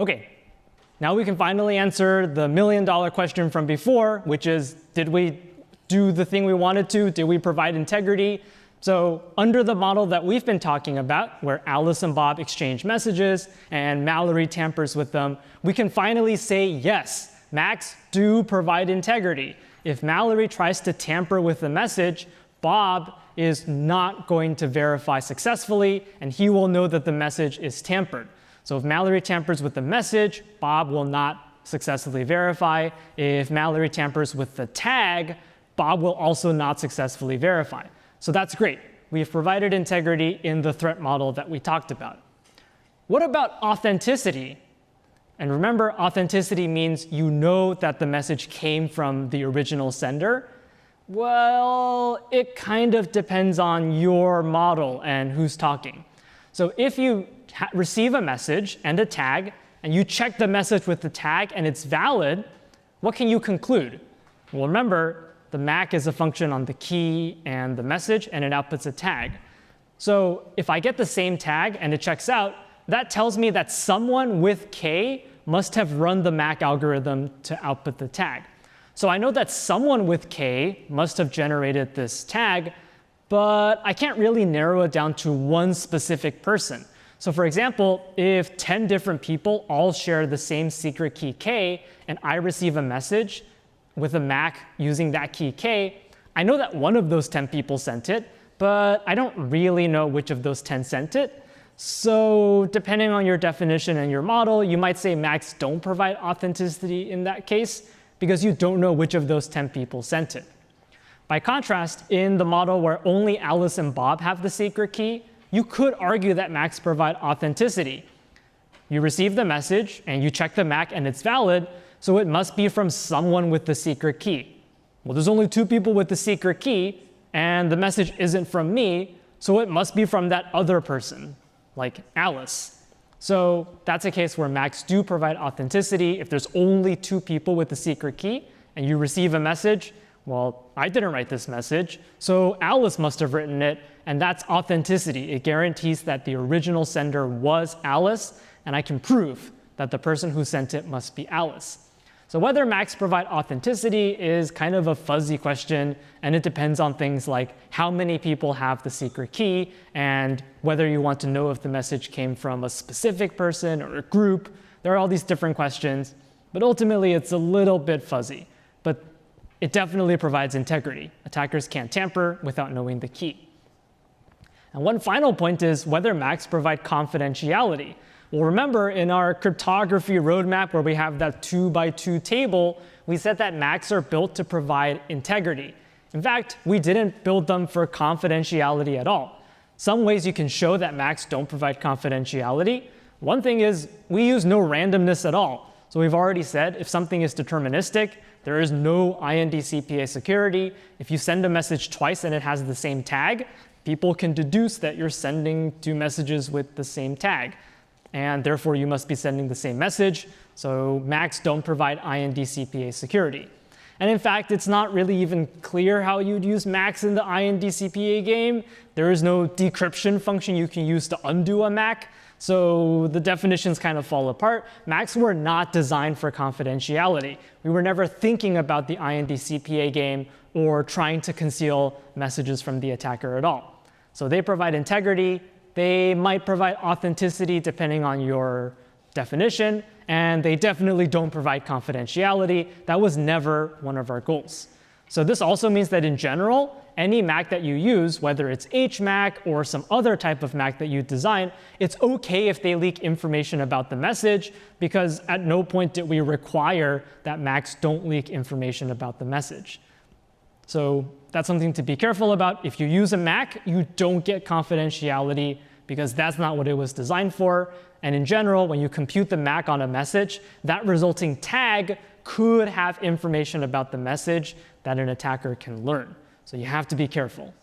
OK, now we can finally answer the million-dollar question from before, which is, did we do the thing we wanted to? Did we provide integrity? So under the model that we've been talking about, where Alice and Bob exchange messages and Mallory tampers with them, we can finally say, yes, Macs do provide integrity. If Mallory tries to tamper with the message, Bob is not going to verify successfully, and he will know that the message is tampered. So if Mallory tampers with the message, Bob will not successfully verify. If Mallory tampers with the tag, Bob will also not successfully verify. So that's great. We've provided integrity in the threat model that we talked about. What about authenticity? And remember, authenticity means you know that the message came from the original sender. Well, it kind of depends on your model and who's talking. So if you receive a message and a tag, and you check the message with the tag and it's valid, what can you conclude? Well, remember, the MAC is a function on the key and the message, and it outputs a tag. So if I get the same tag and it checks out, that tells me that someone with K must have run the MAC algorithm to output the tag. So I know that someone with K must have generated this tag, but I can't really narrow it down to one specific person. So for example, if 10 different people all share the same secret key K, and I receive a message with a MAC using that key K, I know that one of those 10 people sent it, but I don't really know which of those 10 sent it. So depending on your definition and your model, you might say MACs don't provide authenticity in that case, because you don't know which of those 10 people sent it. By contrast, in the model where only Alice and Bob have the secret key, you could argue that MACs provide authenticity. You receive the message, and you check the MAC, and it's valid, so it must be from someone with the secret key. Well, there's only 2 people with the secret key, and the message isn't from me, so it must be from that other person, like Alice. So that's a case where MACs do provide authenticity. If there's only 2 people with the secret key, and you receive a message, well, I didn't write this message, so Alice must have written it, and that's authenticity. It guarantees that the original sender was Alice, and I can prove that the person who sent it must be Alice. So whether MACs provide authenticity is kind of a fuzzy question, and it depends on things like how many people have the secret key, and whether you want to know if the message came from a specific person or a group. There are all these different questions, but ultimately it's a little bit fuzzy. But it definitely provides integrity. Attackers can't tamper without knowing the key. And one final point is whether MACs provide confidentiality. Well, remember, in our cryptography roadmap where we have that 2x2 table, we said that MACs are built to provide integrity. In fact, we didn't build them for confidentiality at all. Some ways you can show that MACs don't provide confidentiality. One thing is we use no randomness at all. So we've already said if something is deterministic, there is no IND-CPA security. If you send a message twice and it has the same tag, people can deduce that you're sending 2 messages with the same tag. And therefore, you must be sending the same message. So MACs don't provide IND-CPA security. And in fact, it's not really even clear how you'd use MACs in the IND-CPA game. There is no decryption function you can use to undo a MAC. So the definitions kind of fall apart. MACs were not designed for confidentiality. We were never thinking about the IND-CPA game or trying to conceal messages from the attacker at all. So they provide integrity. They might provide authenticity depending on your definition, and they definitely don't provide confidentiality. That was never one of our goals. So this also means that in general, any MAC that you use, whether it's HMAC or some other type of MAC that you design, it's OK if they leak information about the message, because at no point did we require that MACs don't leak information about the message. So that's something to be careful about. If you use a MAC, you don't get confidentiality, because that's not what it was designed for. And in general, when you compute the MAC on a message, that resulting tag could have information about the message that an attacker can learn. So you have to be careful.